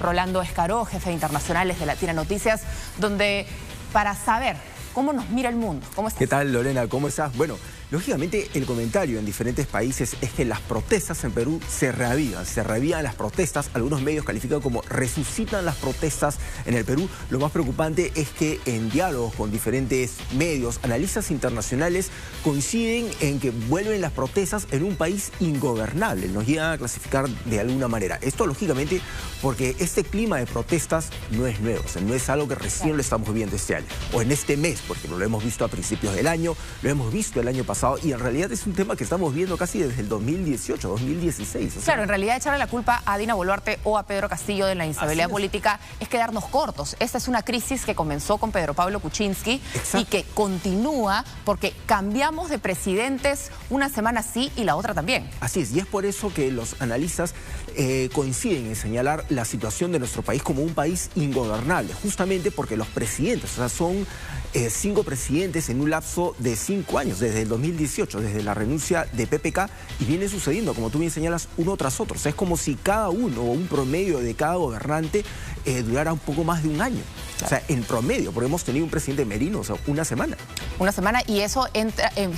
Rolando Escaró, jefe de internacionales de Latina Noticias, donde para saber cómo nos mira el mundo. ¿Cómo estás? ¿Qué tal, Lorena? ¿Cómo estás? Bueno, lógicamente el comentario en diferentes países es que las protestas en Perú se reavivan las protestas. Algunos medios califican como resucitan las protestas en el Perú. Lo más preocupante es que en diálogos con diferentes medios, analistas internacionales coinciden en que vuelven las protestas en un país ingobernable. Nos llegan a clasificar de alguna manera. Esto lógicamente porque este clima de protestas no es nuevo, o sea, no es algo que recién lo estamos viviendo este año o en este mes, por ejemplo. Lo hemos visto a principios del año, lo hemos visto el año pasado y en realidad es un tema que estamos viendo casi desde el 2018, 2016. O sea, claro, en realidad echarle la culpa a Dina Boluarte o a Pedro Castillo de la instabilidad política es quedarnos cortos. Esta es una crisis que comenzó con Pedro Pablo Kuczynski. Exacto. Y que continúa porque cambiamos de presidentes una semana sí y la otra también. Así es, y es por eso que los analistas coinciden en señalar la situación de nuestro país como un país ingobernable, justamente porque los presidentes, o sea, son 5 presidentes en un lapso de 5 años, desde el 2018, desde la renuncia de PPK, y viene sucediendo, como tú bien señalas, uno tras otro. O sea, es como si cada uno, o un promedio de cada gobernante, durara un poco más de un año. Claro. O sea, en promedio, porque hemos tenido un presidente merino, o sea, una semana. Una semana, y eso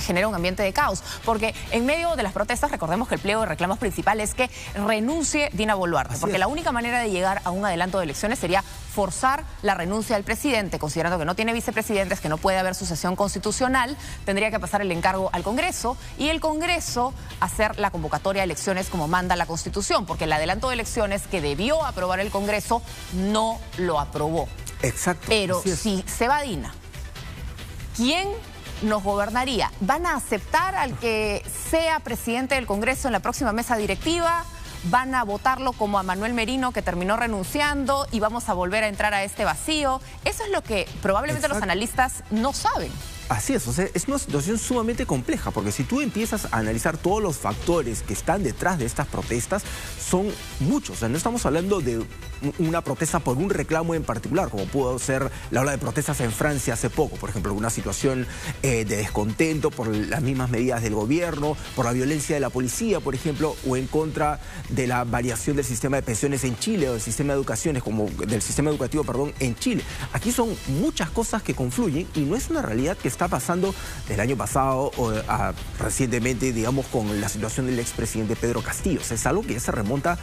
genera un ambiente de caos, porque en medio de las protestas, recordemos que el pliego de reclamos principal es que renuncie Dina Boluarte, porque la única manera de llegar a un adelanto de elecciones sería forzar la renuncia del presidente, considerando que no tiene vicepresidentes, que no puede haber sucesión constitucional, tendría que pasar el encargo al Congreso y el Congreso hacer la convocatoria de elecciones como manda la Constitución, porque el adelanto de elecciones que debió aprobar el Congreso no lo aprobó. Exacto. Pero si se va Dina, ¿quién nos gobernaría? ¿Van a aceptar al que sea presidente del Congreso en la próxima mesa directiva? ¿Van a votarlo como a Manuel Merino, que terminó renunciando, y vamos a volver a entrar a este vacío? Eso es lo que probablemente los analistas no saben. Así es, o sea, es una situación sumamente compleja, porque si tú empiezas a analizar todos los factores que están detrás de estas protestas, son muchos. O sea, no estamos hablando de una protesta por un reclamo en particular, como pudo ser la ola de protestas en Francia hace poco, por ejemplo, una situación de descontento por las mismas medidas del gobierno, por la violencia de la policía, por ejemplo, o en contra de la variación del sistema de pensiones en Chile, o del sistema de educaciones, del sistema educativo, perdón, en Chile. Aquí son muchas cosas que confluyen y no es una realidad que está pasando del año pasado o recientemente, digamos, con la situación del expresidente Pedro Castillo. O sea, es algo que ya se remonta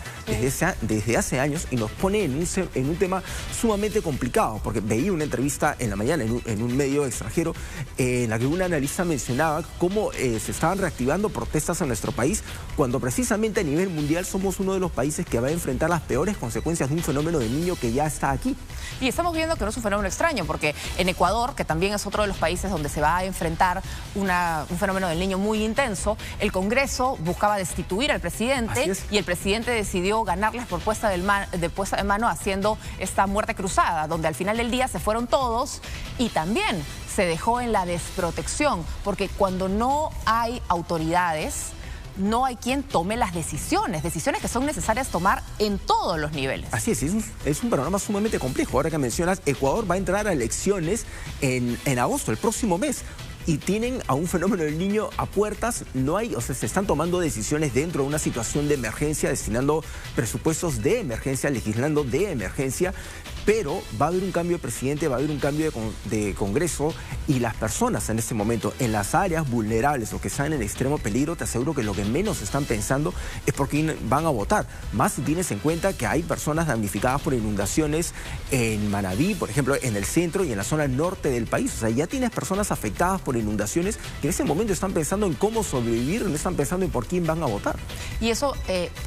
desde hace años y nos pone en un tema sumamente complicado, porque veía una entrevista en la mañana en un medio extranjero en la que un analista mencionaba cómo se estaban reactivando protestas en nuestro país cuando precisamente a nivel mundial somos uno de los países que va a enfrentar las peores consecuencias de un fenómeno de niño que ya está aquí. Y estamos viendo que no es un fenómeno extraño, porque en Ecuador, que también es otro de los países donde se va a enfrentar un fenómeno del niño muy intenso, el Congreso buscaba destituir al presidente y el presidente decidió ganarles por puesta de mano haciendo esta muerte cruzada, donde al final del día se fueron todos y también se dejó en la desprotección, porque cuando no hay autoridades, no hay quien tome las decisiones que son necesarias tomar en todos los niveles. Así es un panorama sumamente complejo. Ahora que mencionas, Ecuador va a entrar a elecciones en agosto, el próximo mes. Y tienen a un fenómeno del niño a puertas, o sea, se están tomando decisiones dentro de una situación de emergencia, destinando presupuestos de emergencia, legislando de emergencia, pero va a haber un cambio de presidente, va a haber un cambio de Congreso y las personas en este momento en las áreas vulnerables o que están en extremo peligro, te aseguro que lo que menos están pensando es por quién van a votar. Más si tienes en cuenta que hay personas damnificadas por inundaciones en Manabí, por ejemplo, en el centro y en la zona norte del país. O sea, ya tienes personas afectadas por inundaciones que en ese momento están pensando en cómo sobrevivir, no están pensando en por quién van a votar. Y eso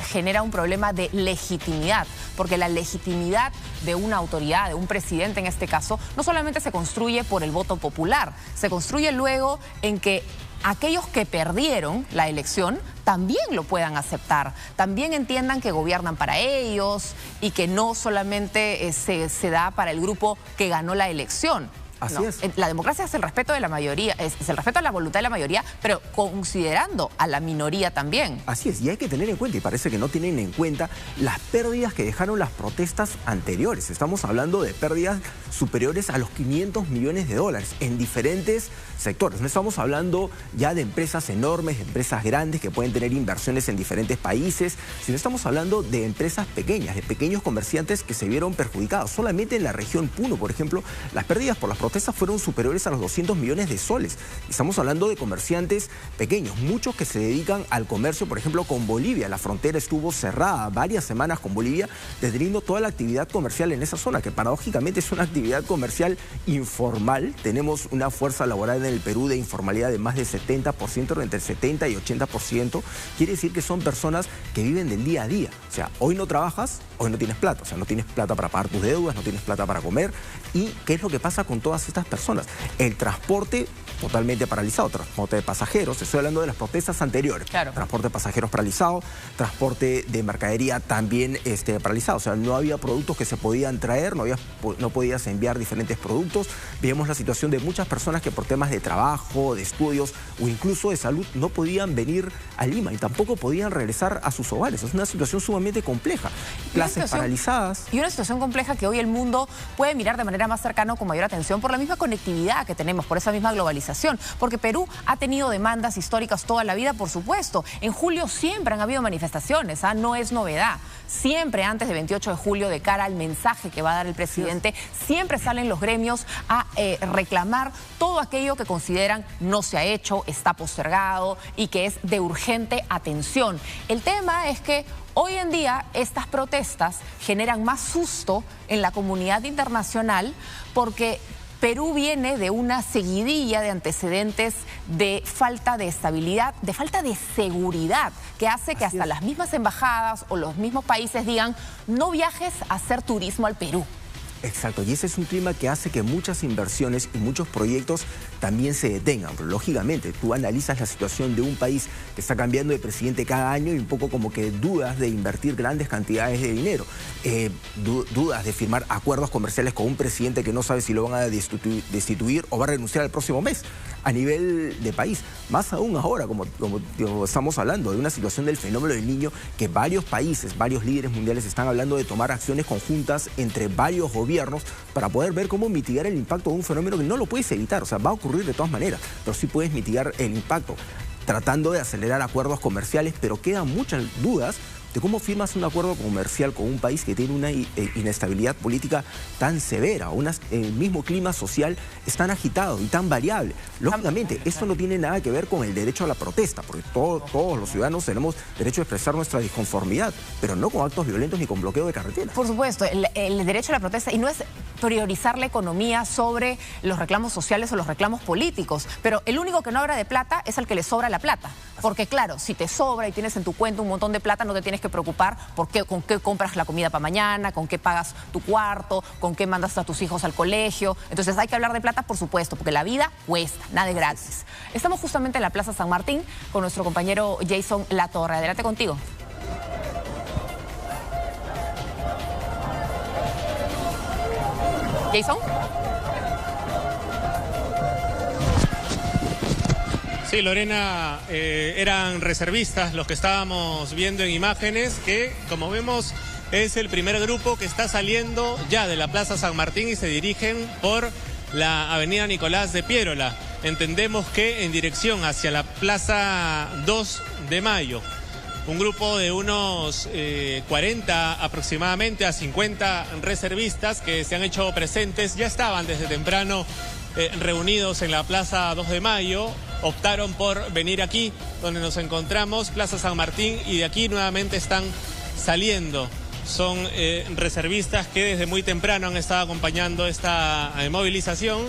genera un problema de legitimidad, porque la legitimidad de una autoridad, de un presidente en este caso, no solamente se construye por el voto popular, se construye luego en que aquellos que perdieron la elección también lo puedan aceptar, también entiendan que gobiernan para ellos y que no solamente se da para el grupo que ganó la elección. Así es. La democracia es el respeto de la mayoría, es el respeto a la voluntad de la mayoría, pero considerando a la minoría también. Así es, y hay que tener en cuenta, y parece que no tienen en cuenta, las pérdidas que dejaron las protestas anteriores. Estamos hablando de pérdidas superiores a los 500 millones de dólares en diferentes sectores. No estamos hablando ya de empresas enormes, de empresas grandes que pueden tener inversiones en diferentes países, sino estamos hablando de empresas pequeñas, de pequeños comerciantes que se vieron perjudicados. Solamente en la región Puno, por ejemplo, las pérdidas por las protestas fueron superiores a los 200 millones de soles. Estamos hablando de comerciantes pequeños, muchos que se dedican al comercio, por ejemplo, con Bolivia. La frontera estuvo cerrada varias semanas con Bolivia, deteniendo toda la actividad comercial en esa zona, que paradójicamente es una actividad comercial informal. Tenemos una fuerza laboral en el Perú de informalidad de más de 70%, entre 70 y 80%. Quiere decir que son personas que viven del día a día. O sea, hoy no trabajas, hoy no tienes plata. O sea, no tienes plata para pagar tus deudas, no tienes plata para comer. ¿Y qué es lo que pasa con todas estas personas? El transporte totalmente paralizado, transporte de pasajeros, estoy hablando de las protestas anteriores. Claro. Transporte de pasajeros paralizado, transporte de mercadería también paralizado. O sea, no había productos que se podían traer, no podías enviar diferentes productos. Vemos la situación de muchas personas que por temas de trabajo, de estudios o incluso de salud no podían venir a Lima y tampoco podían regresar a sus hogares. Es una situación sumamente compleja. Clases paralizadas. Y una situación compleja que hoy el mundo puede mirar de manera más cercana con mayor atención por la misma conectividad que tenemos, por esa misma globalización. Porque Perú ha tenido demandas históricas toda la vida, por supuesto. En julio siempre han habido manifestaciones, no es novedad. Siempre antes del 28 de julio, de cara al mensaje que va a dar el presidente, siempre salen los gremios a reclamar todo aquello que consideran no se ha hecho, está postergado y que es de urgente atención. El tema es que hoy en día estas protestas generan más susto en la comunidad internacional porque Perú viene de una seguidilla de antecedentes de falta de estabilidad, de falta de seguridad, que hace que hasta las mismas embajadas o los mismos países digan no viajes a hacer turismo al Perú. Exacto, y ese es un clima que hace que muchas inversiones y muchos proyectos también se detengan. Pero lógicamente, tú analizas la situación de un país que está cambiando de presidente cada año y un poco como que dudas de invertir grandes cantidades de dinero. Dudas de firmar acuerdos comerciales con un presidente que no sabe si lo van a destituir o va a renunciar el próximo mes a nivel de país. Más aún ahora, como estamos hablando de una situación del fenómeno del Niño, que varios países, varios líderes mundiales están hablando de tomar acciones conjuntas entre varios gobiernos para poder ver cómo mitigar el impacto de un fenómeno que no lo puedes evitar. O sea, va a ocurrir de todas maneras, pero sí puedes mitigar el impacto tratando de acelerar acuerdos comerciales, pero quedan muchas dudas de cómo firmas un acuerdo comercial con un país que tiene una inestabilidad política tan severa, el mismo clima social es tan agitado y tan variable. Lógicamente, esto no tiene nada que ver con el derecho a la protesta, porque todos los ciudadanos tenemos derecho a expresar nuestra disconformidad, pero no con actos violentos ni con bloqueo de carreteras. Por supuesto, el derecho a la protesta, y no es priorizar la economía sobre los reclamos sociales o los reclamos políticos, pero el único que no habla de plata es al que le sobra la plata. Porque claro, si te sobra y tienes en tu cuenta un montón de plata, no te tienes que preocupar con qué compras la comida para mañana, con qué pagas tu cuarto, con qué mandas a tus hijos al colegio. Entonces hay que hablar de plata, por supuesto, porque la vida cuesta, nada es gratis. Estamos justamente en la Plaza San Martín con nuestro compañero Jason Latorre. Adelante contigo. Jason. Sí, Lorena, eran reservistas los que estábamos viendo en imágenes, que como vemos es el primer grupo que está saliendo ya de la Plaza San Martín y se dirigen por la avenida Nicolás de Piérola. Entendemos que en dirección hacia la Plaza 2 de Mayo. Un grupo de unos 40 aproximadamente a 50 reservistas que se han hecho presentes, ya estaban desde temprano reunidos en la Plaza 2 de Mayo, optaron por venir aquí donde nos encontramos, Plaza San Martín, y de aquí nuevamente están saliendo. Son reservistas que desde muy temprano han estado acompañando esta movilización,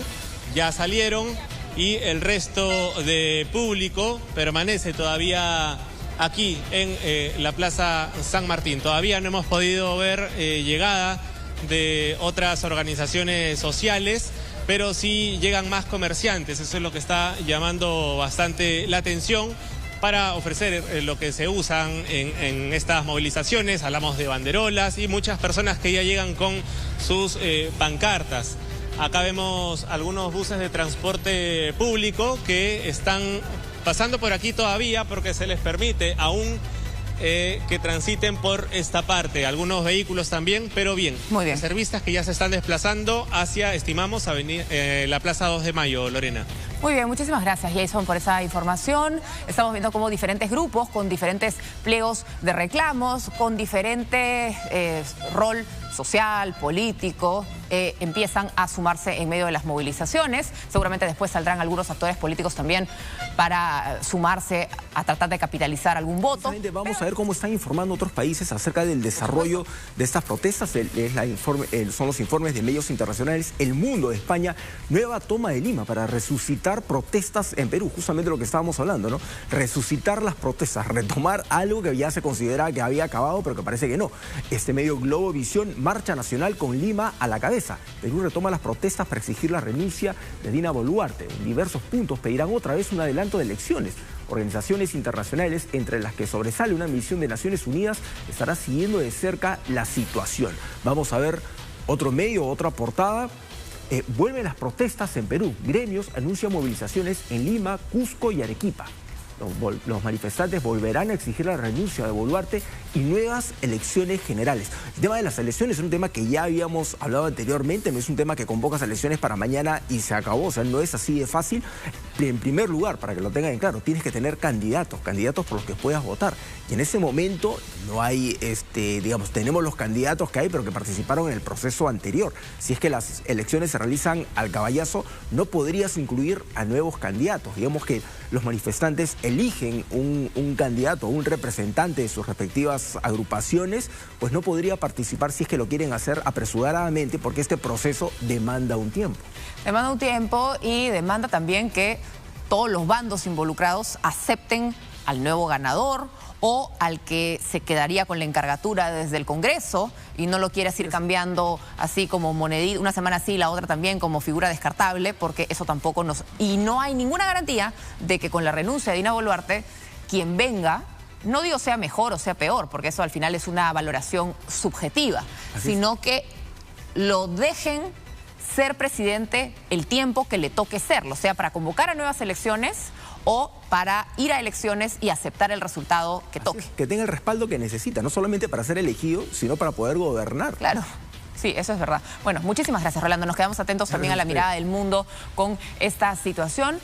ya salieron y el resto de público permanece todavía aquí en la Plaza San Martín. Todavía no hemos podido ver llegada de otras organizaciones sociales, pero sí llegan más comerciantes. Eso es lo que está llamando bastante la atención para ofrecer lo que se usan en estas movilizaciones. Hablamos de banderolas y muchas personas que ya llegan con sus pancartas Acá vemos algunos buses de transporte público que están pasando por aquí todavía porque se les permite aún que transiten por esta parte. Algunos vehículos también, pero bien. Muy bien. Reservistas que ya se están desplazando hacia, estimamos, la Plaza 2 de Mayo, Lorena. Muy bien, muchísimas gracias, Jason, por esa información. Estamos viendo cómo diferentes grupos con diferentes pliegos de reclamos, con diferente rol social, político, empiezan a sumarse en medio de las movilizaciones. Seguramente después saldrán algunos actores políticos también para sumarse a tratar de capitalizar algún voto. Vamos a ver cómo están informando otros países acerca del desarrollo de estas protestas. Son los informes de medios internacionales. El Mundo de España, nueva toma de Lima para resucitar protestas en Perú. Justamente lo que estábamos hablando, ¿no? Resucitar las protestas, retomar algo que ya se consideraba que había acabado, pero que parece que no. Este medio Globovisión, marcha nacional con Lima a la cabeza. Perú retoma las protestas para exigir la renuncia de Dina Boluarte. En diversos puntos pedirán otra vez un adelanto de elecciones. Organizaciones internacionales, entre las que sobresale una misión de Naciones Unidas, estará siguiendo de cerca la situación. Vamos a ver otro medio, otra portada. Vuelven las protestas en Perú. Gremios anuncian movilizaciones en Lima, Cusco y Arequipa. Los manifestantes volverán a exigir la renuncia de Boluarte y nuevas elecciones generales. El tema de las elecciones es un tema que ya habíamos hablado anteriormente, no es un tema que convocas elecciones para mañana y se acabó, o sea, no es así de fácil. En primer lugar, para que lo tengan en claro, tienes que tener candidatos por los que puedas votar. Y en ese momento no hay, digamos, tenemos los candidatos que hay, pero que participaron en el proceso anterior. Si es que las elecciones se realizan al caballazo, no podrías incluir a nuevos candidatos. Digamos que los manifestantes eligen un candidato, un representante de sus respectivas agrupaciones, pues no podría participar si es que lo quieren hacer apresuradamente, porque este proceso demanda un tiempo. Demanda un tiempo y demanda también que todos los bandos involucrados acepten al nuevo ganador o al que se quedaría con la encargatura desde el Congreso y no lo quieras ir cambiando así como monedita, una semana sí, la otra también como figura descartable, porque eso tampoco nos... Y no hay ninguna garantía de que con la renuncia de Dina Boluarte, quien venga, no digo sea mejor o sea peor, porque eso al final es una valoración subjetiva, sino que lo dejen ser presidente el tiempo que le toque serlo, sea para convocar a nuevas elecciones o para ir a elecciones y aceptar el resultado que toque. Que tenga el respaldo que necesita, no solamente para ser elegido, sino para poder gobernar. Claro. Sí, eso es verdad. Bueno, muchísimas gracias, Rolando. Nos quedamos atentos también a la mirada del mundo con esta situación.